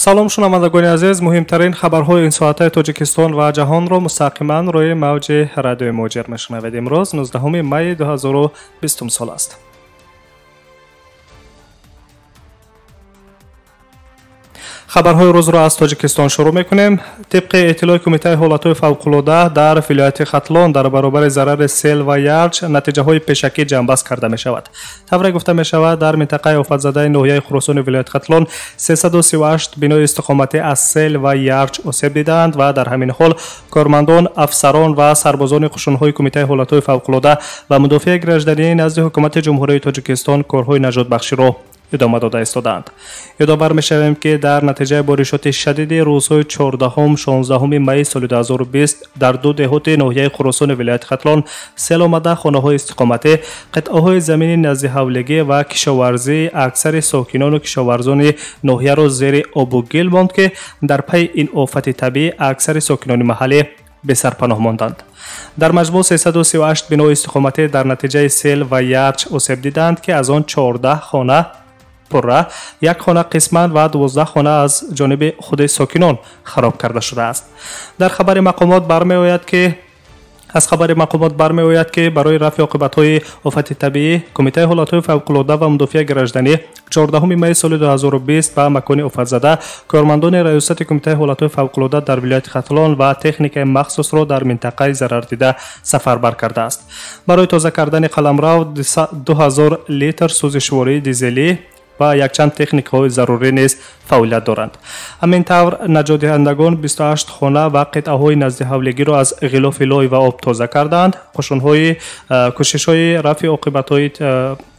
салом шунавандагони азиз, муҳимтарин хабарҳои ин соатаи тоҷикистон ва ҷаҳонро мустақиман рӯи мавҷи радиои муҷир мешунавед. Имрӯз 19 майи 2020 сол аст. хабарҳои рӯзро аз тоҷикистон шурӯъ мекунем. тибқи иттилои кумитаи ҳолатҳои фавқулода дар вилояти хатлон дар баробари зарари сел ва ярч натиҷаҳои пешакӣ ҷамъбаст карда мешавад. тавре гуфта мешавад, дар минтақаи офатзадаи ноҳияи хуросони вилояти хатлон 338 бинои истиқоматӣ аз сел ва ярч осеб диданд ва дар ҳамин ҳол кормандон, афсарон ва сарбозони қушунҳои кумитаи ҳолатҳои фавқулода ва мудофиаи гражданӣ назди ҳукумати ҷумҳурии тоҷикистон корҳои наҷотбахширо идома дода истоданд. ёдовар мешавем, ки дар натиҷаи боришоти шадиди рӯзҳои 14-16 майи соли 2020 дар ду деҳоти ноҳияи хуросони вилояти хатлон сел омада хонаҳои истиқоматӣ, қитъаҳои замини назди ҳавлигӣ ва кишоварзии аксари сокинону кишоварзони ноҳияро зери обу гил монд, ки дар пайи ин офати табиӣ аксари сокинони маҳаллӣ бесарпаноҳ монданд. дар маҷмӯъ 338 бинои истиқоматӣ дар натиҷаи сел ва ярч осеб диданд, ки аз он 14 хона пурра, як хона қисман ва 12 хона аз ҷониби худи сокинон хароб карда шудааст. дар хабари мақомот бармеояд, ки барои рафъи оқибатҳои офати табиӣ кумитаи ҳолатҳои фавқулода ва мудофиаи гражданӣ 14 майи соли 2020 ба макони офатзада кормандони раёсати кумитаи ҳолатҳои фавқулода дар вилояти хатлон ва техникаи махсусро дар минтақаи зарардида сафарбар кардааст. барои тоза кардани қаламрав 2000 литр сӯзишвории дизелӣ ва якчанд техникаҳои зарурӣ низ фаъолият доранд. ҳамин тавр наҷотдиҳандагон 28 хона ва қитъаҳои назди ҳавлигиро аз ғилофи лой ва об тоза карданд. кӯшишҳои рафъи оқибатҳои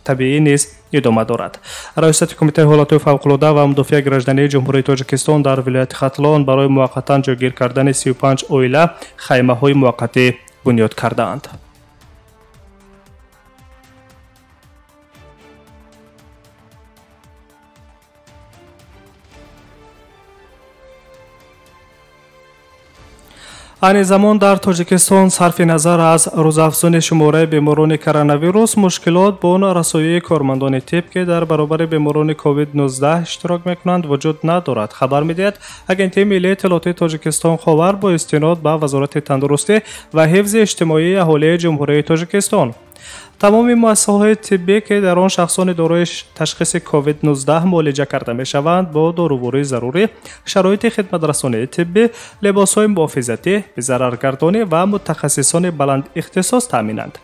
табиӣ низ идома дорад. раёсати кумитаи ҳолатҳои фавқулода ва мудофиаи граждании ҷумҳурии тоҷикистон дар вилояти хатлон барои муваққатан ҷойгир кардани 35 оила хаймаҳои муваққатӣ бунёд кардаанд. айни замон дар тоҷикистон сарфи назар аз рӯзафзуни шумораи беморони коронавирус мушкилот бо расоии кормандони тиб, ки дар баробари беморони COVID-19 иштирок мекунанд, вуҷуд надорад. хабар медиҳад агентии миллии иттилоотии тоҷикистон ховар бо истинод ба вазорати тандурустӣ ва ҳифзи иҷтимоии аҳолии ҷумҳурии тоҷикистон. тамоми муассисаҳои тиббӣ, ки дар он шахсони дорои ташхиси COVID-19 муолиҷа карда мешаванд, бо дорувори зарурӣ, шароити хидматрасонии тиббӣ, либосҳои муҳофизатӣ, зараргардонӣ ва мутахассисони баландихтисос таъминанд.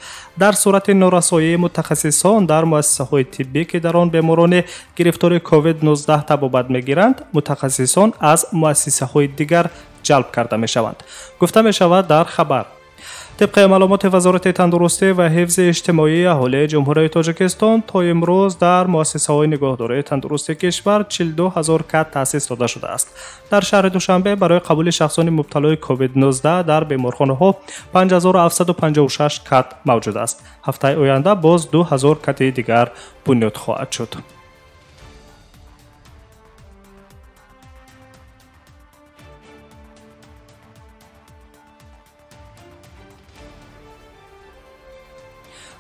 дар сурати норасоии мутахассисон дар муассисаҳои тиббӣ, ки дар он беморони гирифтори COVID-19 табобат мегиранд, мутахассисон аз муассисаҳои дигар ҷалб карда мешаванд. гуфта мешавад дар хабар. طبق معلومات وزارت تندرستی و حفظ اجتماعی اهالی جمهوری تاجیکستان تا امروز در مؤسسه‌های نگهداری تندرستی کشور 42000 کت تأسیس داده شده است. در شهر دوشنبه برای قبول شخصان مبتلای کووید 19 در بیمارخانه‌ها 5756 کت موجود است. هفته آینده باز 2000 کت دیگر بنیاد خواهد شد.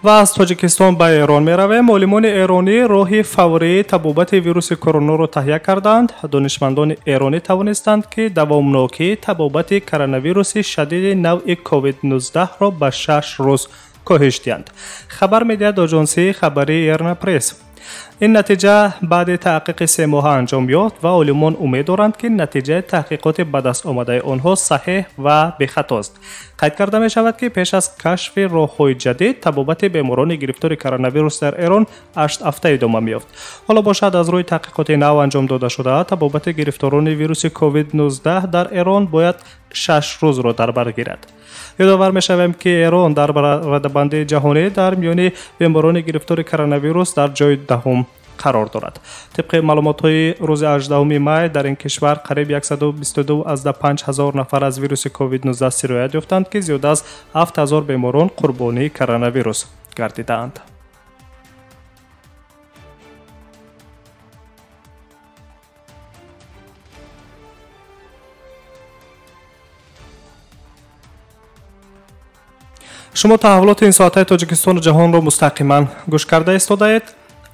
و از تاجیکستان به ایران می رویم. معلمان ایرانی راه فوری تبابت ویروس کرونا را تهیه کردند. دانشمندان ایرانی توانستند که دوامناکی تبابت کرونا شدید نوع کووید 19 را به 6 روز کاهش دهند. خبر می‌دهد آژانس خبری ایرنا پرس. این نتیجه بعد تحقیق 3 ماه انجام یافت و عالمان امید دارند که نتیجه تحقیقات به دست آمده آنها صحیح و بی خطا است. قید کرده می شود که پیش از کشف راه‌های جدید تبابت بیماران گرفتار کرونا ویروس در ایران 8 هفته ادامه می یافت. حالا باشد از روی تحقیقات نو انجام داده شده تبابت گرفتاران ویروس کووید 19 در ایران باید 6 روز را در بر گیرد. یادآور می‌شویم که ایران در رده‌بندی جهانی در میان بیماران گرفتار کرونا ویروس در جای دهم قرار دارد. طبق معلومات‌های روز 18 مای در این کشور قریب 122,500 نفر از ویروس کووید 19 سرایت یافتند که زیاد از 7000 بیماران قربانی کرونا ویروس گردیدند. شما تحولات این ساعت‌های تاجیکستان و جهان را مستقیما گوش کرده استادید.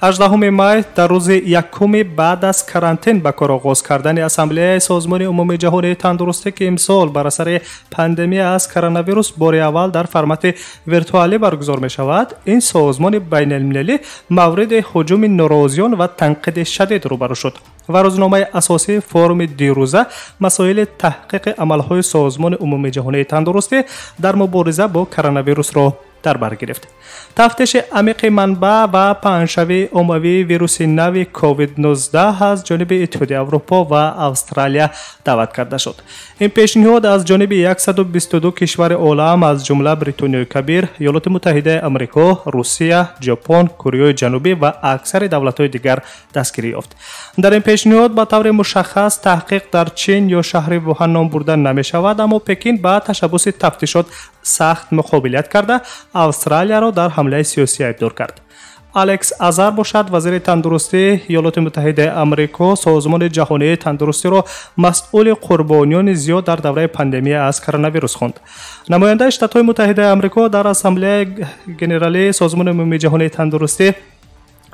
18 май дар рӯзи якуми баъд аз карантин ба кор оғоз кардани ассамблеяи созмони умумии ҷаҳонии тандурустӣ ки имсол бар асари пандемия аз коронавирус бори аввал дар формати виртуалӣ баргузор мешавад, ин созмони байналмилалӣ мавриди ҳуҷуми норозиён ва танқиди шадид рӯбарӯ шуд ва рӯзномаи асосии форуми дирӯза масоили таҳқиқи амалҳои созмони умумии ҷаҳонии тандурустӣ дар мубориза бо коронавирусро дар бар гирифт. тафтиши амиқи манбаъ ва паҳншавии оммавии вируси нави COVID-19 аз ҷониби Иттиҳодияи Аврупо ва Австралия даъват карда шуд. ин пешниҳод аз ҷониби 122 кишвари олам аз ҷумла Бритониёи Кабир, Иёлоти Муттаҳидаи Амрико, Русия, Ҷопон, Кореяи Ҷанубӣ ва аксари давлатҳои дигар дастгирӣ ёфт. дар ин пешниҳод ба таври мушаххас таҳқиқ дар Чин ё шаҳри Вуҳан ном бурда намешавад, аммо Пекин ба ташаббуси тафтишот сахт муқобилат карда Австралияро дар ҳамлаи сиёсӣ айбдор кард. Алекс Азар бошад, вазири тандурустии Иёлоти Муттаҳидаи Амрико созмони ҷаҳонии тандурустиро масъули қурбониёни зиёд дар давраи пандемия аз коронавирус хонд. намояндаи Штатҳои Муттаҳидаи Амрико дар ассамблеяи генералии созмони умумии ҷаҳонии тандурустӣ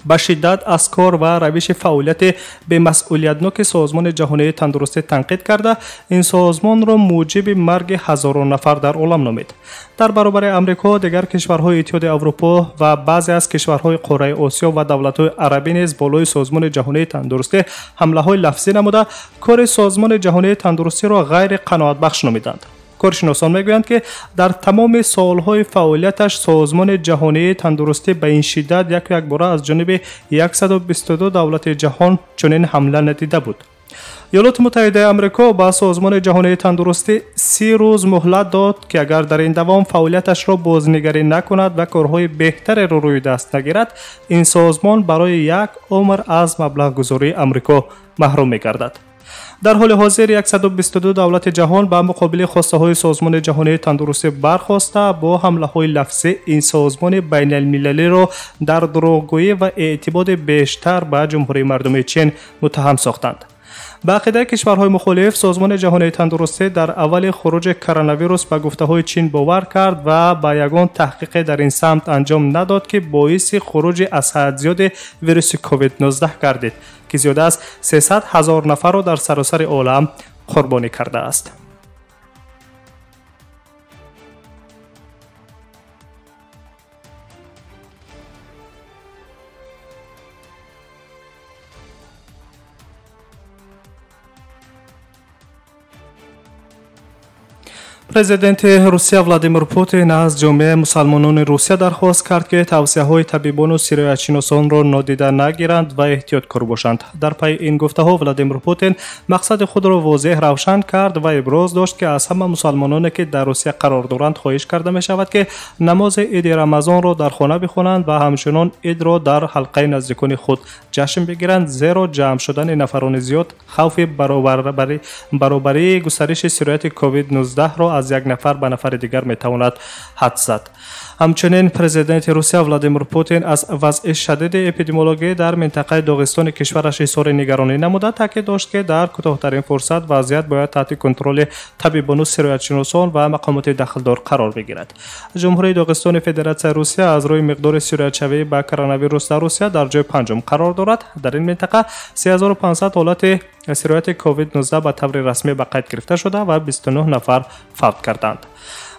ба шиддат аз кор ва равиши фаъолияти бемасъулиятноки созмони ҷаҳонии тандурустӣ танқид карда, ин созмонро муҷиби марги ҳазорон нафар дар олам номид. дар баробари Амрико, дигар кишварҳои Иттиҳоди Аврупо ва баъзе аз кишварҳои қораи Осиё ва давлатҳои арабӣ низ болои созмони ҷаҳонии тандурустӣ ҳамлаҳои лафзӣ намуда, кори созмони ҷаҳонии тандурустиро ғайри қаноатбахш номиданд. коршиносон мегӯянд, ки дар тамоми солҳои фаъолияташ созмони ҷаҳонии тандурустӣ ба ин шиддат якбора аз ҷониби 122 давлати ҷаҳон чунин ҳамла надида буд. иёлоти муттаҳидаи Амрико ба созмони ҷаҳонии тандурустӣ 30 рӯз муҳлат дод, ки агар дар ин давом фаъолияташро бознигарӣ накунад ва корҳои беҳтареро рӯи даст нагирад, ин созмон барои як умр аз маблағгузории Амрико маҳрум мегардад. дар ҳоли ҳозир 122 давлати ҷаҳон ба муқобили хостаҳои созмони ҷаҳонии тандурустӣ бархоста бо ҳамлаҳои лафзӣ ин созмони байналмилалиро дар дурӯғгӯӣ ва эътибоди бештар ба ҷумҳурии мардумии Чин муттаҳам сохтанд. ба ақидаи кишварҳои мухолиф, созмони ҷаҳонии тандурустӣ дар аввали хуруҷи коронавирус ба гуфтаҳои Чин бовар кард ва ба ягон таҳқиқе дар ин самт анҷом надод, ки боиси хуруҷи аз ҳад зиёди вируси COVID-19 гардид, ки зиёда аз 300 000 нафарро дар саросари олам қурбонӣ кардааст. президенти Русия Владимир Путин аз ҷомеаи мусалмонони Русия дархост кард, ки тавсияҳои табибону сироятшиносонро нодида нагиранд ва эҳтиёткор бошанд. дар пайи ин гуфтаҳо Владимир Путин мақсади худро возеҳ равшан кард ва иброз дошт, ки аз ҳама мусалмононе, ки дар Русия қарор доранд, хоҳиш карда мешавад, ки намози иди Рамазонро дар хона бихонанд ва ҳамчунон идро дар ҳалқаи наздикони худ ҷашн бигиранд, зеро ҷамъ шудани нафарони зиёд хавфи баробарии густариши сирояти COVID-19-ро аз як нафар ба нафари дигар метавонад ҳад зад. ҳамчунин президенти Русия Владимир Путин аз вазъи шадиди эпидемиологӣ дар минтақаи доғистони кишвараш изҳори нигаронӣ намуда, таъкид дошт, ки дар кӯтоҳтарин фурсат вазъият бояд таҳти контроли табибону сироятшиносон ва мақомоти дахлдор қарор бигирад. ҷумҳурии Доғистони Федератсияи Русия аз рӯи миқдори сироятшавӣ ба коронавирус дар Русия дар ҷои панҷум қарор дорад. дар ин минтақа 3500 ҳолати сирояти COVID-19 ба таври расмӣ ба қайд гирифта шуда ва 29 нафар фавт карданд.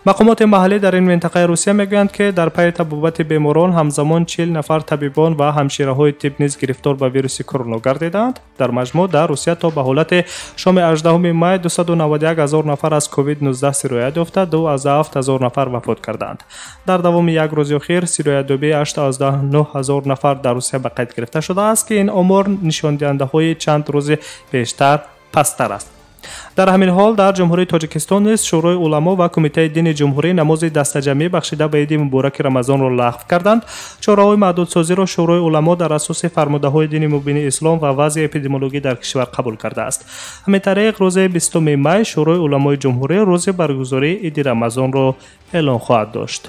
мақомоти маҳаллӣ дар ин минтақаи Русия мегӯянд, ки дар пайи табобати беморон ҳамзамон 40 нафар табибон ва ҳамшираҳои тиб низ гирифтор ба вируси корона гардиданд. дар маҷмӯъ дар Русия то ба ҳолати шоми 18 май 291 000 нафар аз COVID-19 сироят ёфта, 27 000 нафар вафот карданд. дар давоми як рӯзи охир сироятдобии 89 000 нафар дар Русия ба қайд гирифта шудааст, ки ин омор нишондиҳандаҳои чанд рӯзи бештар пасттар аст. дар ҳамин ҳол дар ҷумҳурии Тоҷикистон низ шӯрои уламо ва кумитаи дини ҷумҳурӣ намози дастаҷамӣ бахшида ба иди мубораки Рамазонро лағв карданд. чораҳои маҳдудсозиро шӯрои уламо дар асоси фармудаҳои дини мубини ислом ва вазъи эпидемиологӣ дар кишвар қабул кардааст. ҳамин тариқ рӯзи 20 май шӯрои уламои ҷумҳурӣ рӯзи баргузории иди Рамазонро эълон хоҳад дошт.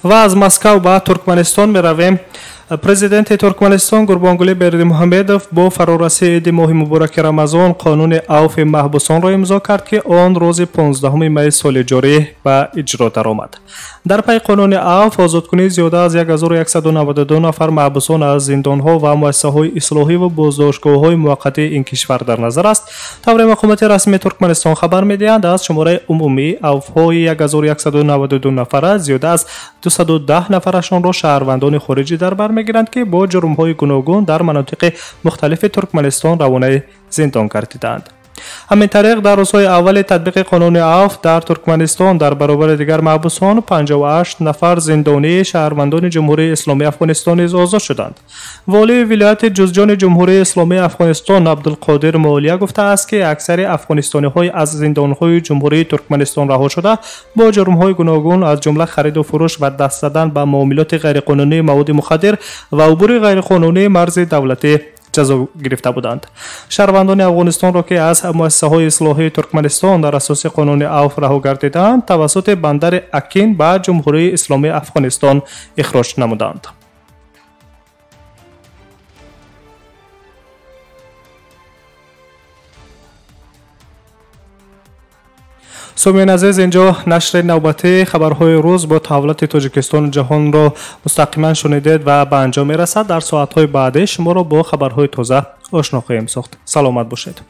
ва аз Москав ба Туркманистон меравем. президенти туркманистон гурбонгулӣ бердимуҳамедов бо фарорасии иди моҳи мубораки рамазон қонуни авфи маҳбусонро имзо кард ки он рӯзи 15 майи соли ҷорӣ ба иҷро даромад. дар пайи қонуни авф озодкунии зиёда аз 1192 нафар маҳбусон аз зиндонҳо ва муассисаҳои ислоҳӣ ва боздоштгоҳҳои муваққатии ин кишвар дар назар аст. тавре мақомати расмии туркманистон хабар медиҳанд аз шумораи умумии авфҳои 1192 нафара зиёда аз 210 нафарашонро шаҳрвандони хориҷӣ дар бар мегиранд ки бо ҷурмҳои гуногун дар манотиқи мухталифи туркманистон равонаи зиндон гардиданд. ҳамин тариқ дар рӯзҳои аввали татбиқи қонуни авф дар туркманистон дар баробари дигар маҳбусон 58 нафар зиндонии шаҳрвандони ҷумҳурии исломии афғонистон низ озод шуданд. волии вилояти ҷузҷони ҷумҳурии исломии афғонистон абдулқодир молия гуфтааст ки аксари афғонистониҳо аз зиндонҳои ҷумҳурии туркманистон раҳо шуда бо ҷурмҳои гуногун аз ҷумла хариду фурӯш ва даст задан ба муомилоти ғайриқонунии маводи мухаддир ва убури ғайриқонунии марзи давлатӣ ҷазо гирифта буданд. шаҳрвандони афғонистонро ки аз муассисаҳои ислоҳии туркманистон дар асоси қонуни авф раҳо гардиданд тавассути бандари акин ба ҷумҳурии исломии афғонистон ихроҷ намуданд. سومین عزیز اینجا نشر نوبتی خبرهای روز با تحولات تاجیکستان و جهان را مستقیما شنیدید و به انجام میرسد. در ساعتهای بعدی شما را با خبرهای تازه آشنا خواهیم ساخت. سلامت باشید.